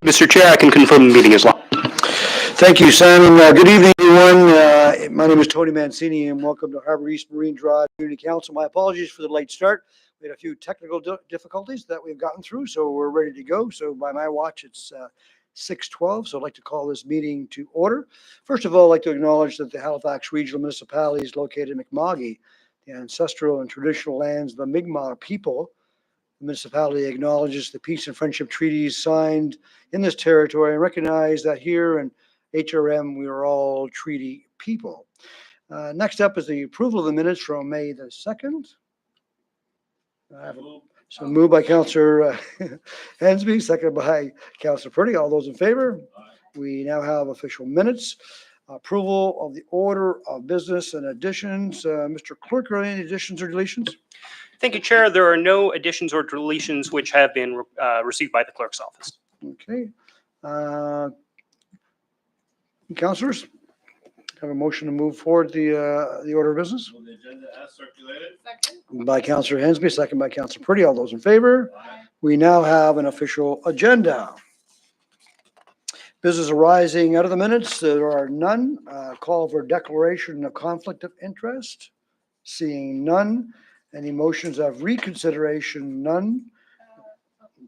Mr. Chair, I can confirm the meeting is live. Thank you, Simon. Good evening, everyone. My name is Tony Mancini, and welcome to Harbour East Marine Drive Community Council. My apologies for the late start. We had a few technical difficulties that we've gotten through, so we're ready to go. So by my watch, it's 6:12, so I'd like to call this meeting to order. First of all, I'd like to acknowledge that the Halifax Regional Municipality is located in Mi'kma'ki, the ancestral and traditional lands of the Mi'kmaq people. The municipality acknowledges the peace and friendship treaties signed in this territory and recognize that here in HRM, we are all treaty people. Next up is the approval of the minutes from May the 2nd. So moved by Councillor Hensby, seconded by Councillor Purdy. All those in favor? We now have official minutes. Approval of the order of business and additions. Mr. Clerk, are there any additions or deletions? Thank you, Chair. There are no additions or deletions which have been received by the clerk's office. Okay. Councillors, have a motion to move forward the order of business. The agenda as circulated. Second. By Councillor Hensby, second by Councillor Purdy. All those in favor? Aye. We now have an official agenda. Business arising out of the minutes, there are none. Call for declaration of conflict of interest. Seeing none. Any motions of reconsideration? None.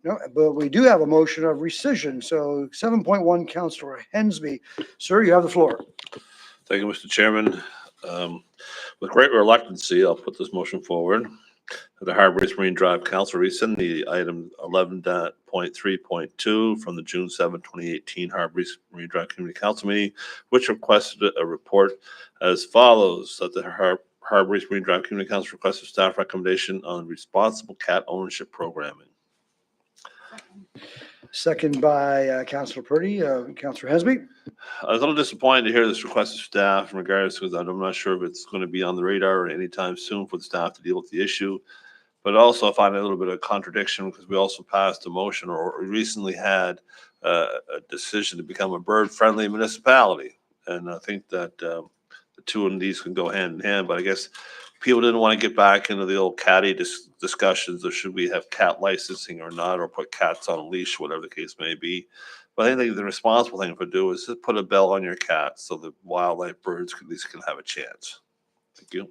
No, but we do have a motion of rescission. So 7.1, Councillor Hensby. Sir, you have the floor. Thank you, Mr. Chairman. With great reluctancy, I'll put this motion forward. The Harbour East Marine Drive Council rescind the item 11.3.2 from the June 7, 2018 Harbour East Marine Drive Community Council meeting, which requested a report as follows: that the Harbour East Marine Drive Community Council requested staff recommendation on responsible cat ownership programming. Second by Councillor Purdy. Councillor Hensby. I was a little disappointed to hear this request of staff in regards to, I'm not sure if it's going to be on the radar anytime soon for the staff to deal with the issue. But also I find a little bit of contradiction because we also passed a motion or recently had a decision to become a bird-friendly municipality. And I think that the two of these can go hand in hand, but I guess people didn't want to get back into the old catty discussions of should we have cat licensing or not, or put cats on a leash, whatever the case may be. But I think the responsible thing to do is to put a bell on your cat so the wildlife birds at least can have a chance. Thank you.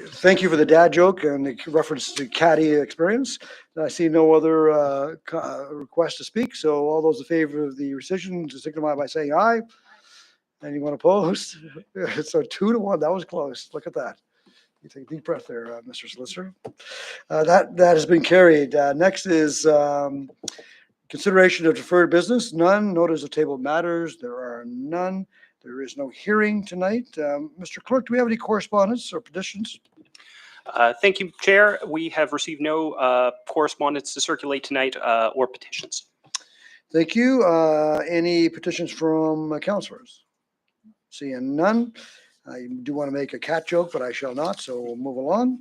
Thank you for the dad joke and the reference to catty experience. I see no other request to speak. So all those in favor of the rescission, just signify by saying aye. Anyone opposed? So 2-1. That was close. Look at that. You take a deep breath there, Mr. Solicitor. That has been carried. Next is consideration of deferred business. None. Notice of table matters. There are none. There is no hearing tonight. Mr. Clerk, do we have any correspondence or petitions? Thank you, Chair. We have received no correspondence to circulate tonight or petitions. Thank you. Any petitions from councillors? Seeing none. I do want to make a cat joke, but I shall not, so we'll move along.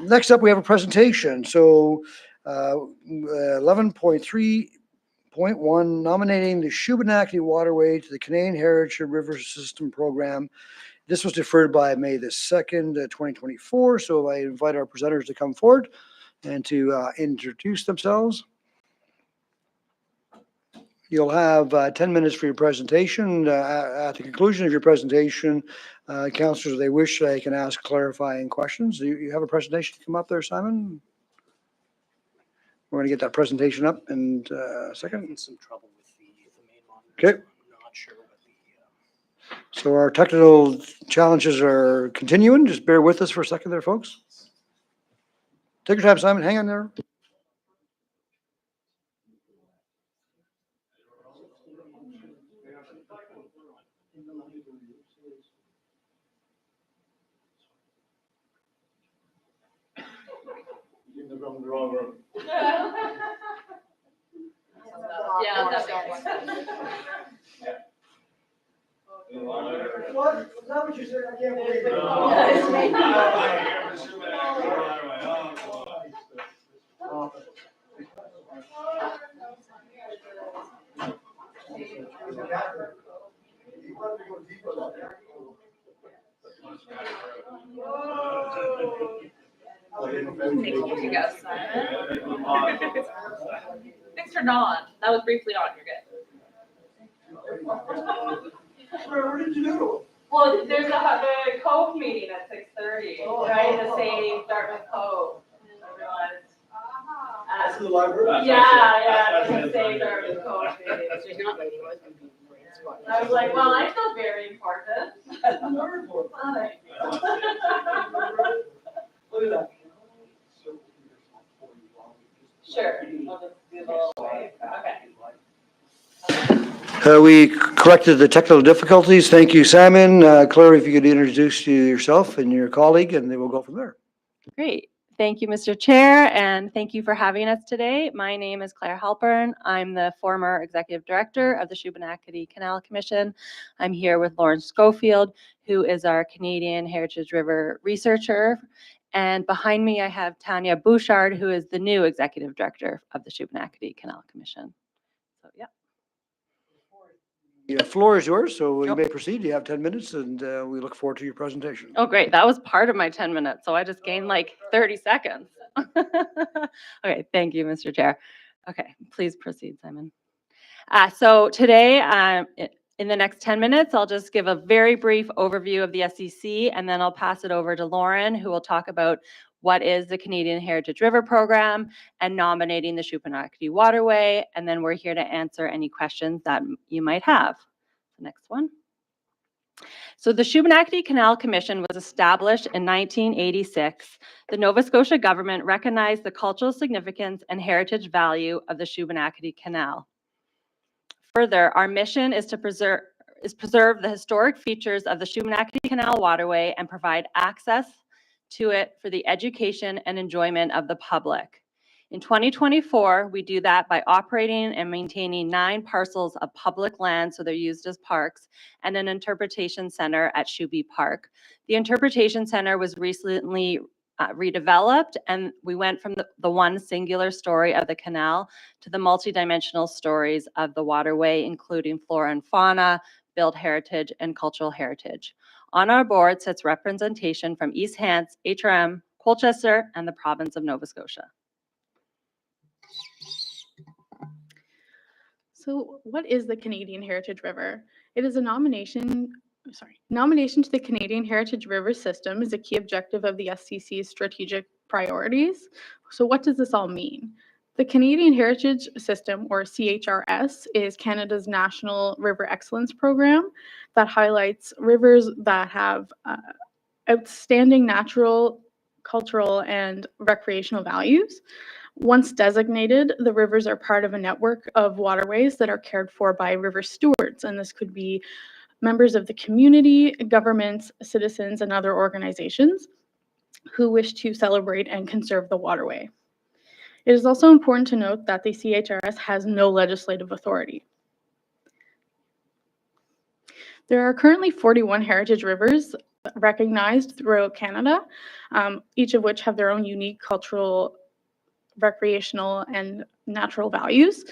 Next up, we have a presentation. So 11.3.1, nominating the Shubenacadie Waterway to the Canadian Heritage River System Program. This was deferred by May the 2nd, 2024. So I invite our presenters to come forward and to introduce themselves. You'll have 10 minutes for your presentation. At the conclusion of your presentation, councillors, if they wish, they can ask clarifying questions. Do you have a presentation to come up there, Simon? We're going to get that presentation up in a second. In some trouble with the main monitor. Okay. I'm not sure what the So our technical challenges are continuing. Just bear with us for a second there, folks. Take your time, Simon. Hang on there. The wrong room. Yeah, that's What? Is that what you said? I can't believe it. you go, Simon. Thanks for not on. That was briefly on. You're good. Where did you go? Well, there's the Cove meeting at 6:30, right? The Save Dartmouth Cove. That's in the library? Yeah, the Save Dartmouth Cove meeting. I was like, well, I feel very important. Wonderful. Thank you. Look at that. Sure. I'll just do a little wave. Okay. We corrected the technical difficulties. Thank you, Simon. Claire, if you could introduce yourself and your colleague, and then we'll go from there. Great. Thank you, Mr. Chair, and thank you for having us today. My name is Claire Halpern. I'm the former Executive Director of the Shubenacadie Canal Commission. I'm here with Lauren Schofield, who is our Canadian Heritage River researcher. And behind me, I have Tanya Bouchard, who is the new Executive Director of the Shubenacadie Canal Commission. So, yeah. The floor is yours, so you Yep. may proceed. You have 10 minutes, and we look forward to your presentation. Oh, great. That was part of my 10 minutes, so I just gained like 30 seconds. Okay, thank you, Mr. Chair. Okay, please proceed, Simon. So today, in the next 10 minutes, I'll just give a very brief overview of the SEC, and then I'll pass it over to Lauren, who will talk about what is the Canadian Heritage River Program and nominating the Shubenacadie Waterway, and then we're here to answer any questions that you might have. The next one. So the Shubenacadie Canal Commission was established in 1986. The Nova Scotia government recognized the cultural significance and heritage value of the Shubenacadie Canal. Further, our mission is to preserve the historic features of the Shubenacadie Canal waterway and provide access to it for the education and enjoyment of the public. In 2024, we do that by operating and maintaining 9 parcels of public land, so they're used as parks, and an interpretation center at Shubie Park. The interpretation center was recently redeveloped, and we went from the one singular story of the canal to the multidimensional stories of the waterway, including flora and fauna, built heritage, and cultural heritage. On our board sits representation from East Hants, HRM, Colchester, and the province of Nova Scotia. So what is the Canadian Heritage River? It is a nomination to the Canadian Heritage River System is a key objective of the SCC's strategic priorities. So what does this all mean? The Canadian Heritage System, or CHRS, is Canada's national river excellence program that highlights rivers that have outstanding natural, cultural, and recreational values. Once designated, the rivers are part of a network of waterways that are cared for by river stewards, and this could be members of the community, governments, citizens, and other organizations who wish to celebrate and conserve the waterway. It is also important to note that the CHRS has no legislative authority. There are currently 41 heritage rivers recognized throughout Canada, each of which have their own unique cultural, recreational, and natural values.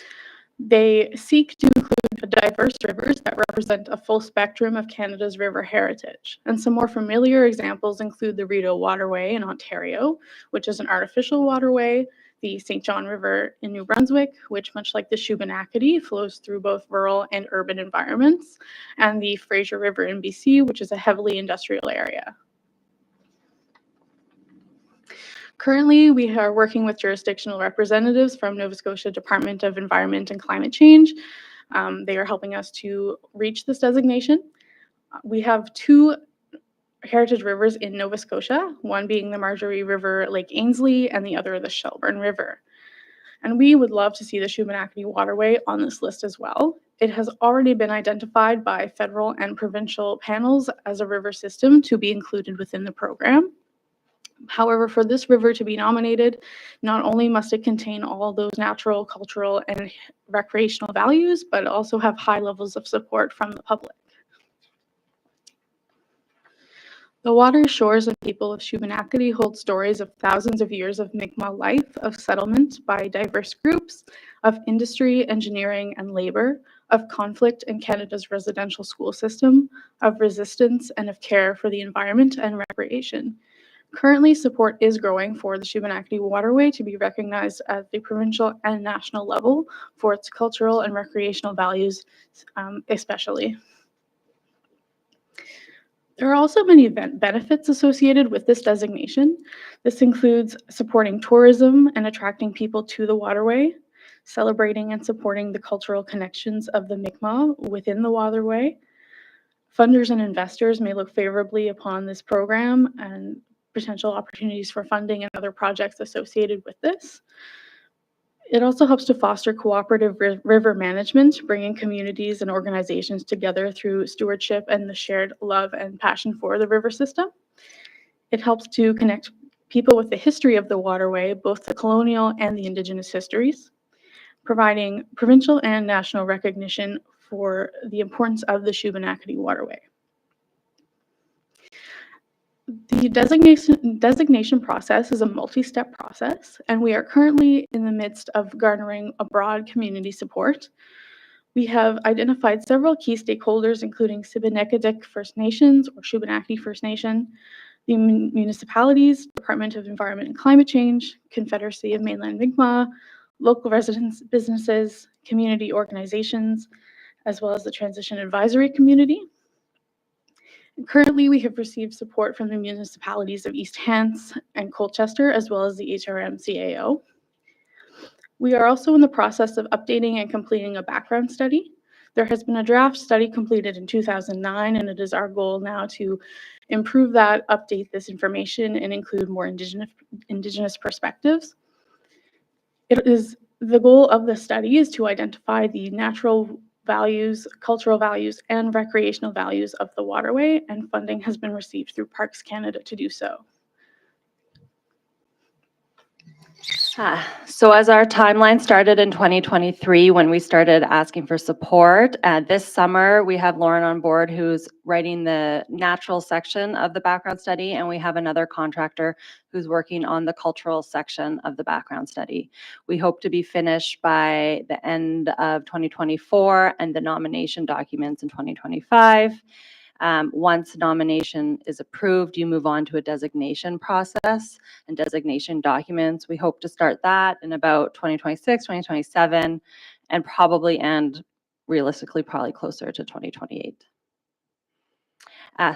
They seek to include diverse rivers that represent a full spectrum of Canada's river heritage. And some more familiar examples include the Rideau Waterway in Ontario, which is an artificial waterway, the St. John River in New Brunswick, which, much like the Shubenacadie, flows through both rural and urban environments, and the Fraser River in BC, which is a heavily industrial area. Currently, we are working with jurisdictional representatives from Nova Scotia Department of Environment and Climate Change. They are helping us to reach this designation. We have 2 heritage rivers in Nova Scotia, one being the Marjorie River, Lake Ainslie, and the other the Shelburne River. And we would love to see the Shubenacadie Waterway on this list as well. It has already been identified by federal and provincial panels as a river system to be included within the program. However, for this river to be nominated, not only must it contain all those natural, cultural, and recreational values, but also have high levels of support from the public. The water, shores, and people of Shubenacadie hold stories of thousands of years of Mi'kmaq life, of settlement by diverse groups, of industry, engineering, and labor, of conflict in Canada's residential school system, of resistance, and of care for the environment and recreation. Currently, support is growing for the Shubenacadie Waterway to be recognized at the provincial and national level for its cultural and recreational values, especially. There are also many benefits associated with this designation. This includes supporting tourism and attracting people to the waterway, celebrating and supporting the cultural connections of the Mi'kmaq within the waterway. Funders and investors may look favorably upon this program and potential opportunities for funding and other projects associated with this. It also helps to foster cooperative river management, bringing communities and organizations together through stewardship and the shared love and passion for the river system. It helps to connect people with the history of the waterway, both the colonial and the Indigenous histories, providing provincial and national recognition for the importance of the Shubenacadie Waterway. The designation process is a multi-step process, and we are currently in the midst of garnering a broad community support. We have identified several key stakeholders, including Shubenacadie First Nations or Shubenacadie First Nation, the municipalities, Department of Environment and Climate Change, Confederacy of Mainland Mi'kmaq, local residents, businesses, community organizations, as well as the Transition Advisory Community. Currently, we have received support from the municipalities of East Hants and Colchester, as well as the HRM-CAO. We are also in the process of updating and completing a background study. There has been a draft study completed in 2009, and it is our goal now to improve that, update this information, and include more Indigenous perspectives. It is the goal of the study is to identify the natural values, cultural values, and recreational values of the waterway, and funding has been received through Parks Canada to do so. So as our timeline started in 2023, when we started asking for support, this summer we have Lauren on board who's writing the natural section of the background study, and we have another contractor who's working on the cultural section of the background study. We hope to be finished by the end of 2024 and the nomination documents in 2025. Once nomination is approved, you move on to a designation process and designation documents. We hope to start that in about 2026, 2027, and probably end realistically probably closer to 2028.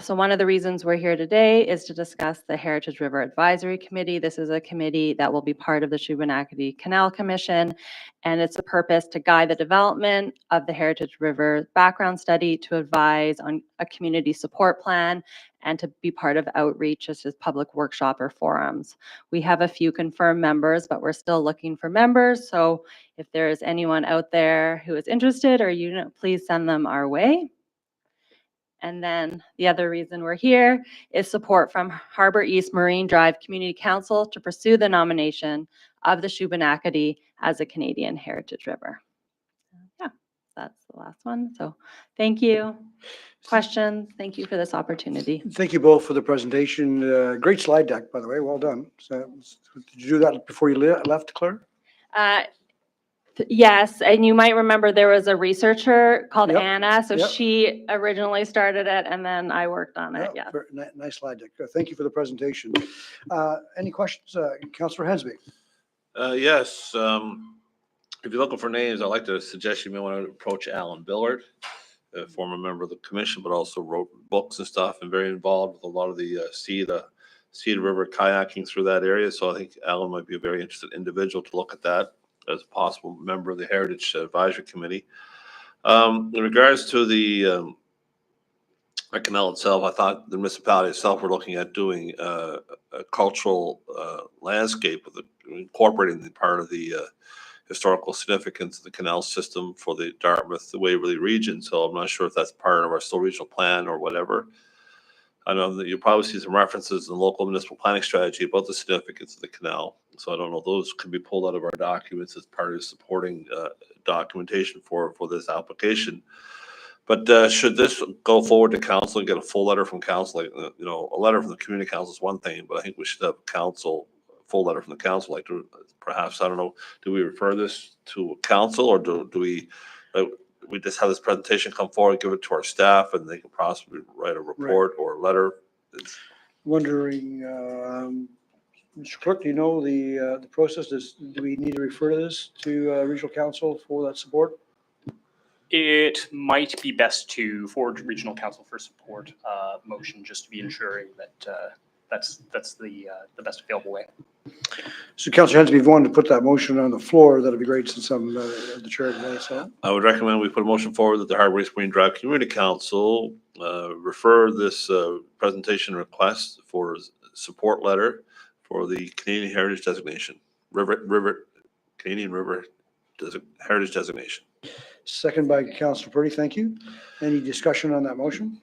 So one of the reasons we're here today is to discuss the Heritage River Advisory Committee. This is a committee that will be part of the Shubenacadie Canal Commission, and it's a purpose to guide the development of the Heritage River background study, to advise on a community support plan, and to be part of outreach such as public workshop or forums. We have a few confirmed members, but we're still looking for members. So if there is anyone out there who is interested, or please send them our way. And then the other reason we're here is support from Harbour East Marine Drive Community Council to pursue the nomination of the Shubenacadie as a Canadian Heritage River. Yeah, that's the last one. So thank you. Questions? Thank you for this opportunity. Thank you both for the presentation. Great slide deck, by the way. Well done. So, did you do that before you left, Claire? Yes, and you might remember there was a researcher called Yep, Anna, so yep. she originally started it, and then I worked on it, yes. Nice slide deck. Thank you for the presentation. Any questions? Councillor Hensby? Yes. If you're looking for names, I'd like to suggest you may want to approach Alan Billard, a former member of the commission, but also wrote books and stuff and very involved with a lot of the Cedar River kayaking through that area. So I think Alan might be a very interested individual to look at that as a possible member of the Heritage Advisory Committee. In regards to the canal itself, I thought the municipality itself were looking at doing a cultural landscape with incorporating the part of the historical significance of the canal system for the Dartmouth, the Waverley region. So I'm not sure if that's part of our still regional plan or whatever. I know that you'll probably see some references in the local municipal planning strategy about the significance of the canal. So I don't know, those could be pulled out of our documents as part of supporting documentation for this application. But should this go forward to council and get a full letter from council, like, a letter from the community council is one thing, but I think we should have a full letter from the council, like perhaps, I don't know, do we refer this to council, or do we just have this presentation come forward, give it to our staff, and they can possibly write a report or a letter? wondering, Mr. Clerk, do you know the process? Do we need to refer to this to regional council for that support? It might be best to forward to regional council for support motion, just to be ensuring that that's the best available way. So Councillor Hensby, if you wanted to put that motion on the floor, that'd be great since I'm the chair today, so. I would recommend we put a motion forward that the Harbour East Marine Drive Community Council refer this presentation request for support letter for the Canadian Heritage Designation, Canadian River Heritage Designation. Second by Councillor Purdy, thank you. Any discussion on that motion?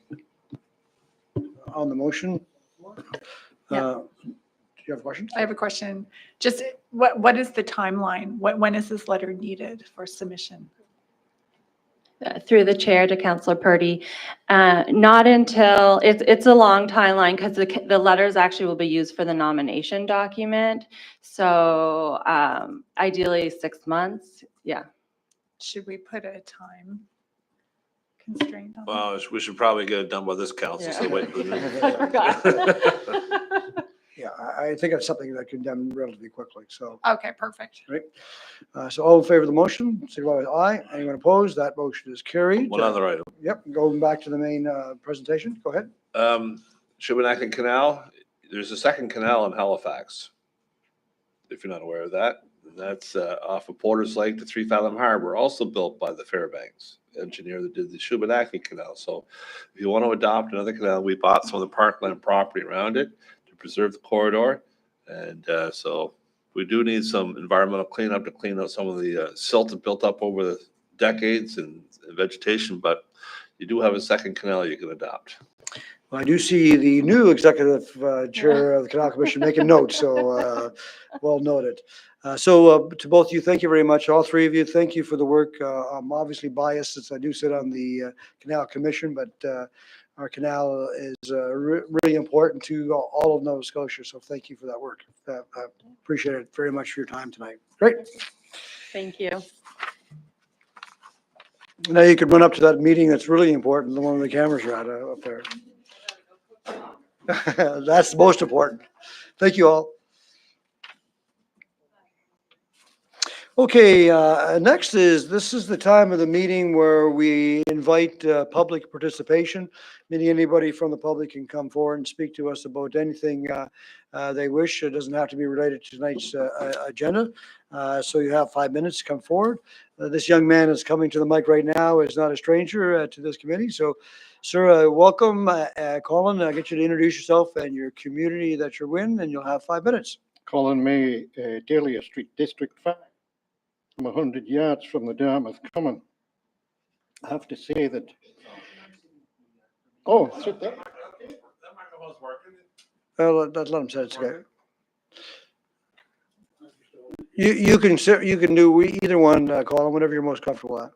On the motion? Yeah. Do you have a question? I have a question. Just what is the timeline? When is this letter needed for submission? Through the chair to Councillor Purdy, not until, it's a long timeline because the letters actually will be used for the nomination document. So ideally 6 months, yeah. Should we put a time constraint on that? Well, we should probably get it done by this council, so wait. I forgot. Yeah, I think it's something that can be done relatively quickly, so. Okay, perfect. So all in favor of the motion, signify with aye. Anyone opposed? That motion is carried. One other item. Yep, going back to the main presentation, go ahead. Shubenacadie Canal, there's a second canal in Halifax, if you're not aware of that. That's off of Porter's Lake to 3 Fathom Harbour, also built by the Fairbanks engineer that did the Shubenacadie Canal. So if you want to adopt another canal, we bought some of the parkland property around it to preserve the corridor. And so we do need some environmental cleanup to clean out some of the silt that built up over the decades and vegetation, but you do have a second canal you can adopt. Well, I do see the new executive chair of the Canal Commission making notes, so well noted. So to both of you, thank you very much. All three of you, thank you for the work. I'm obviously biased since I do sit on the Canal Commission, but our canal is really important to all of Nova Scotia. So thank you for that work. I appreciate it very much for your time tonight. Great. Thank you. Now you could run up to that meeting that's really important, the one with the cameras are at up there. That's the most important. Thank you all. Okay, next is, this is the time of the meeting where we invite public participation. Meaning anybody from the public can come forward and speak to us about anything they wish. It doesn't have to be related to tonight's agenda. So you have 5 minutes to come forward. This young man is coming to the mic right now, is not a stranger to this committee. So, sir, welcome. Colin, I'll get you to introduce yourself and your community that you're in, and you'll have 5 minutes. Colin May, Dahlia Street, District 5. I'm 100 yards from the Dartmouth Common. I have to say that. Oh, sit there. Let him say it's okay. You can sit. You can do either one, Colin, whatever you're most comfortable at.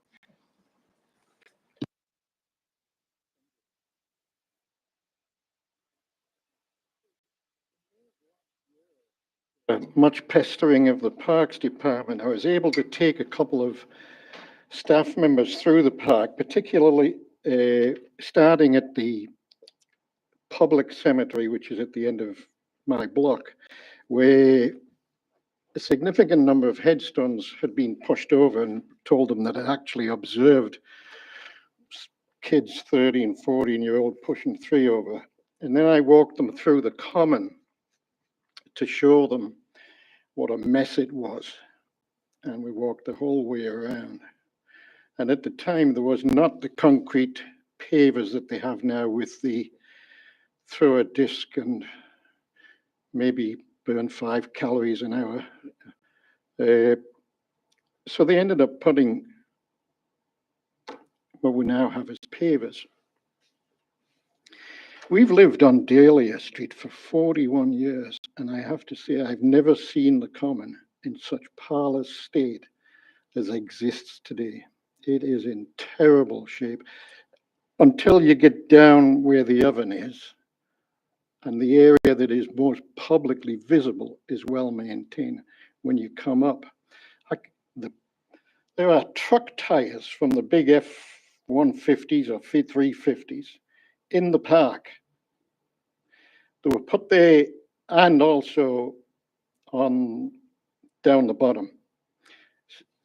Much pestering of the Parks Department, I was able to take a couple of staff members through the park, particularly starting at the public cemetery, which is at the end of my block, where a significant number of headstones had been pushed over, and told them that I actually observed kids 13, 14-year-old pushing 3 over. And then I walked them through the common to show them what a mess it was. And we walked the whole way around. And at the time, there was not the concrete pavers that they have now with the throw a disc and maybe burn 5 calories an hour. So they ended up putting what we now have as pavers. We've lived on Dahlia Street for 41 years, and I have to say I've never seen the common in such parlous state as exists today. It is in terrible shape until you get down where the oven is, and the area that is most publicly visible is well maintained. When you come up, there are truck tires from the big F-150s or F-350s in the park. They were put there and also on down the bottom.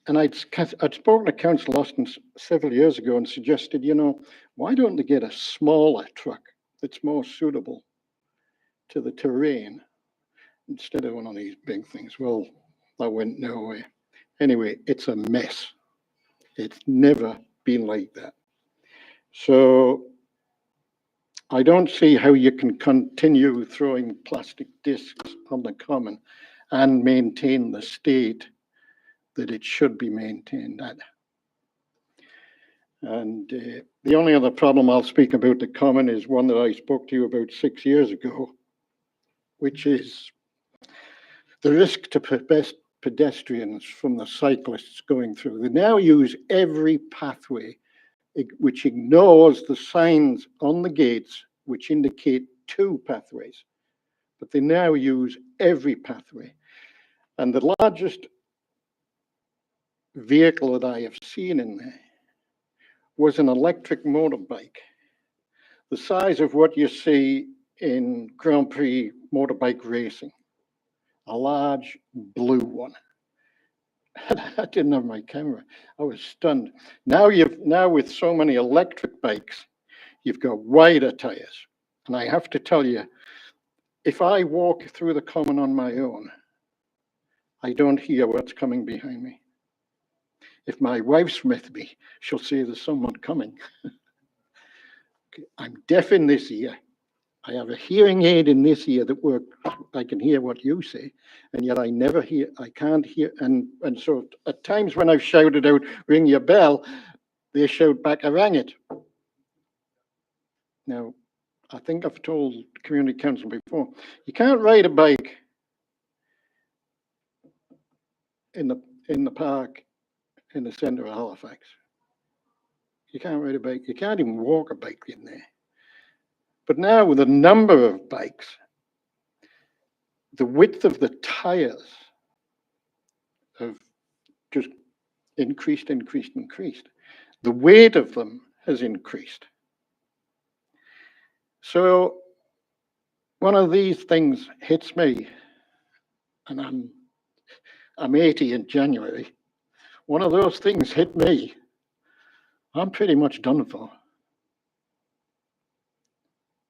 And I'd spoken to Councillor Austin several years ago and suggested, you know, why don't they get a smaller truck that's more suitable to the terrain instead of one of these big things? Well, that went nowhere. Anyway, it's a mess. It's never been like that. So I don't see how you can continue throwing plastic discs on the common and maintain the state that it should be maintained at. And the only other problem I'll speak about the common is one that I spoke to you about 6 years ago, which is the risk to pedestrians from the cyclists going through. They now use every pathway, which ignores the signs on the gates which indicate 2 pathways, but they now use every pathway. And the largest vehicle that I have seen in there was an electric motorbike, the size of what you see in Grand Prix motorbike racing, a large blue one. I didn't have my camera. I was stunned. Now with so many electric bikes, you've got wider tires. And I have to tell you, if I walk through the common on my own, I don't hear what's coming behind me. If my wife's with me, she'll say there's someone coming. I'm deaf in this ear. I have a hearing aid in this ear that works. I can hear what you say, and yet I never hear, I can't hear. And so at times when I've shouted out, ring your bell, they shout back, I rang it. Now, I think I've told community council before, you can't ride a bike in the park in the centre of Halifax. You can't ride a bike. You can't even walk a bike in there. But now with the number of bikes, the width of the tires have just increased. The weight of them has increased. So one of these things hits me, and I'm 80 in January. One of those things hit me, I'm pretty much done for.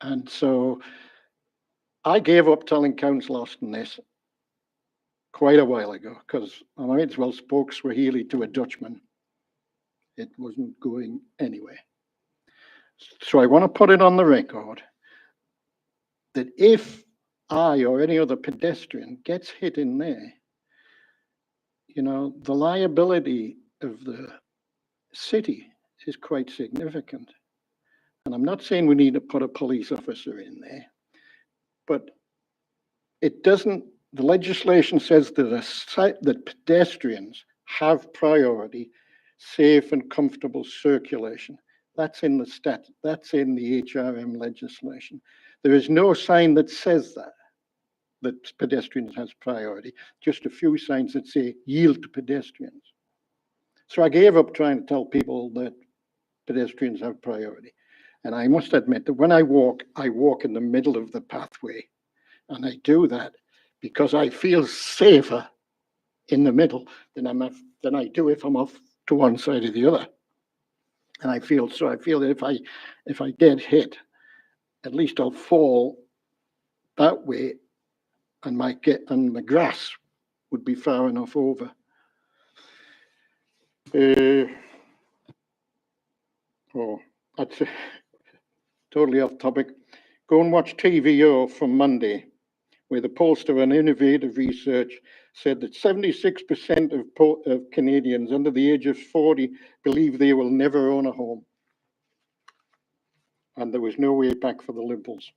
And so I gave up telling Council Austin this quite a while ago, because I might as well spoke Swahili to a Dutchman. It wasn't going anywhere. So I want to put it on the record that if I or any other pedestrian gets hit in there, you know, the liability of the city is quite significant. And I'm not saying we need to put a police officer in there, but it doesn't, the legislation says that pedestrians have priority, safe and comfortable circulation. That's in the that's in the HRM legislation. There is no sign that says that pedestrians has priority, just a few signs that say yield to pedestrians. So I gave up trying to tell people that pedestrians have priority. And I must admit that when I walk in the middle of the pathway. And I do that because I feel safer in the middle than I do if I'm off to one side or the other. And I feel that if I get hit, at least I'll fall that way, and the grass would be far enough over. That's totally off topic. Go and watch TVO from Monday, where the pollster on innovative research said that 76% of Canadians under the age of 40 believe they will never own a home. And there was no way back for the Liberals.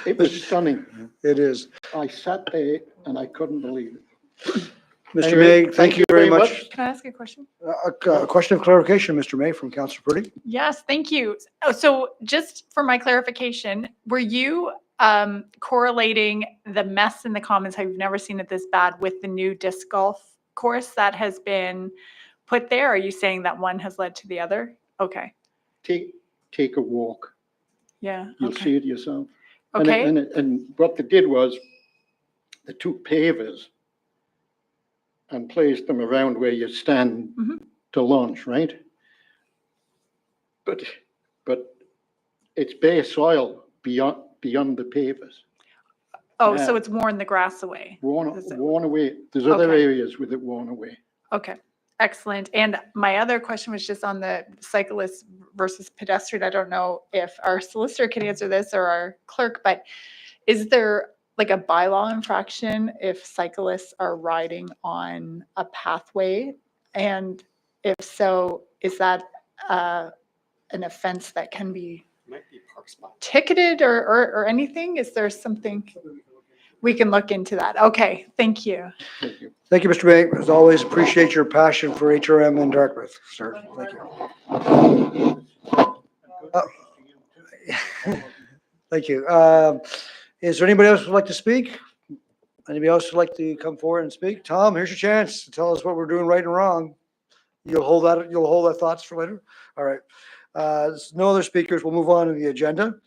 It was stunning. It is. I sat there and I couldn't believe it. Mr. Anyway, May, thank you very much. Can I ask a question? A question of clarification, Mr. May, from Councillor Purdy. Yes, thank you. Oh, so just for my clarification, were you correlating the mess in the Commons, how you've never seen it this bad, with the new disc golf course that has been put there? Are you saying that one has led to the other? Okay. Take a walk. Yeah. You'll okay. see it yourself. Okay, And what they did was they took pavers and placed them around where you stand Mhm. to launch, right? But it's bare soil beyond the pavers. oh, so now- it's worn the grass away. Worn, Is it- worn away. There's other Okay. areas with it worn away. Okay, excellent. And my other question was just on the cyclist versus pedestrian. I don't know if our solicitor can answer this or our clerk, but is there like a bylaw infraction if cyclists are riding on a pathway? And if so, is that an offense that can be ticketed or anything? Is there something? We can look into that. Okay, thank you. Thank you. Thank you, Mr. Bank. As always, appreciate your passion for HRM in Dartmouth, sir. Thank you. Thank you. Is there anybody else who'd like to speak? Anybody else who'd like to come forward and speak? Tom, here's your chance to tell us what we're doing right and wrong. You'll hold that thoughts for later? All right. There's no other speakers. We'll move on to the agenda.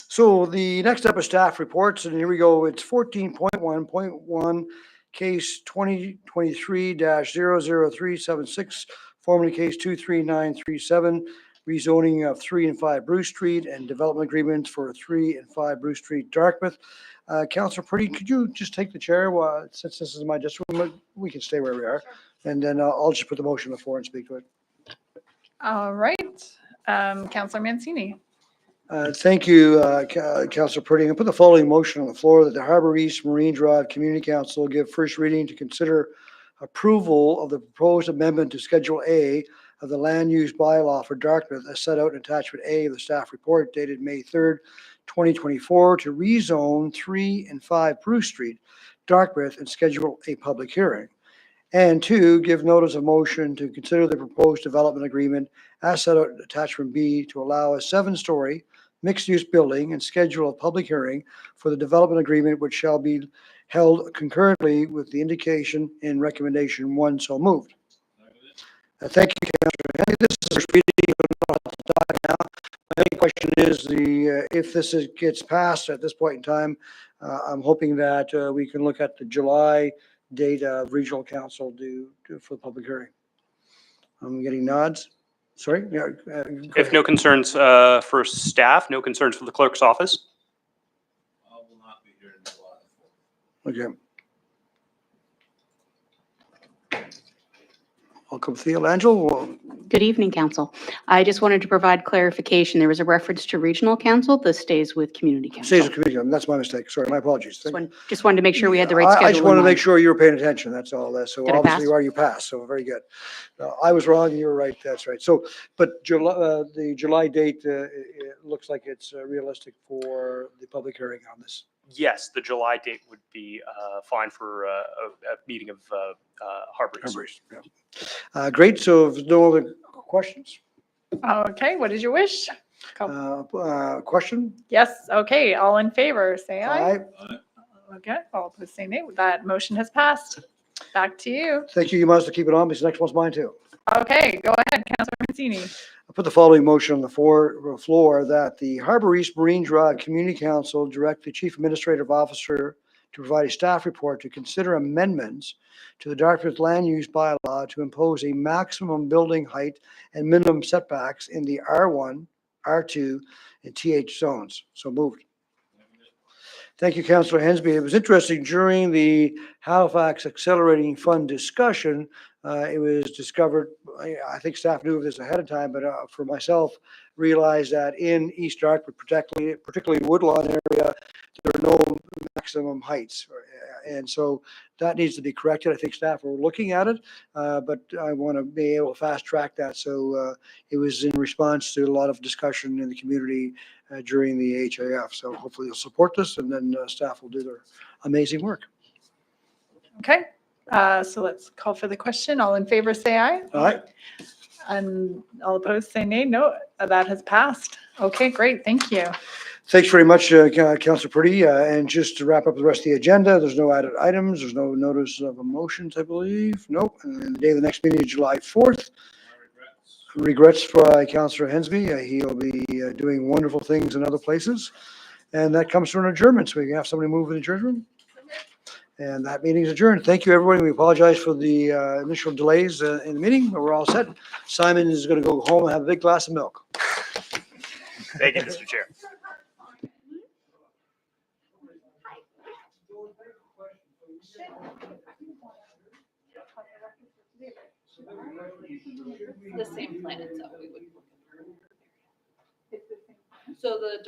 So the next up is staff reports, and here we go. It's 14.1.1, case 2023-00376, formerly case 23937, rezoning of 3 and 5 Bruce Street and development agreements for 3 and 5 Bruce Street, Dartmouth. Councillor Purdy, could you just take the chair since this is my district? We can stay where we are, and then I'll just put the motion on the floor and speak to it. All right, Councillor Mancini. Thank you, Councillor Purdy. I put the following motion on the floor that the Harbour East Marine Drive Community Council give first reading to consider approval of the proposed amendment to Schedule A of the land use bylaw for Dartmouth as set out in attachment A of the staff report dated May 3rd, 2024 to rezone 3 and 5 Bruce Street, Dartmouth, and schedule a public hearing. And 2, give notice of motion to consider the proposed development agreement as set out in attachment B to allow a 7-story mixed-use building and schedule a public hearing for the development agreement, which shall be held concurrently with the indication in recommendation 1. So moved. Thank you, Councillor Henry. This is first reading. You don't know what to talk now. My main question is if this gets passed at this point in time, I'm hoping that we can look at the July date of regional council for the public hearing. I'm getting nods. Sorry? Yeah, go If ahead. no concerns for staff, no concerns for the clerk's office. I will not be here in July. Okay. Welcome, Theo Angel. Good evening, council. I just wanted to provide clarification. There was a reference to regional council. This stays with community council. Stays a committee. That's my mistake. Sorry, my apologies. Just wanted to make sure we had the right I schedule just in wanted to make mind. sure you were paying attention. That's all. So Did I obviously pass? you passed. So very good. I was wrong and you were right. That's right. So, but the July date, it looks like it's realistic for the public hearing on this. Yes, the July date would be fine for a meeting of Harbour East. Yeah. Great. So if there's no other questions? Okay, what is your wish? Question? Yes, okay, all in favor, say aye. Aye. Okay, all opposed say nay. That motion has passed. Back to you. Thank you. You must keep it on because the next one's mine too. Okay, go ahead, Councilor Mancini. I put the following motion on the floor that the Harbour East Marine Drive Community Council direct the Chief Administrative Officer to provide a staff report to consider amendments to the Dartmouth Land Use Bylaw to impose a maximum building height and minimum setbacks in the R1, R2, and TH zones. So moved. Thank you, Councillor Hensby. It was interesting during the Halifax Accelerating Fund discussion, it was discovered, I think staff knew of this ahead of time, but for myself, realized that in East Dartmouth, particularly Woodlawn area, there are no maximum heights. And so that needs to be corrected. I think staff are looking at it, but I want to be able to fast track that. So it was in response to a lot of discussion in the community during the HAF. So hopefully you'll support this and then staff will do their amazing work. Okay, so let's call for the question. All in favor, say aye. All right. And all opposed, say nay. No, that has passed. Okay, great, thank you. Thanks very much, Councillor Purdy. And just to wrap up the rest of the agenda, there's no added items. There's no notice of motions, I believe. Nope. And the day of the next meeting is July 4th. Regrets for Councillor Hensby. He'll be doing wonderful things in other places. And that comes from an adjournment, so we can have somebody move an adjournment. And that meeting is adjourned. Thank you, everybody. We apologize for the initial delays in the meeting, but we're all set. Simon is going to go home and have a big glass of milk. Thank you, Mr. Chair. The same plan, so we would. So the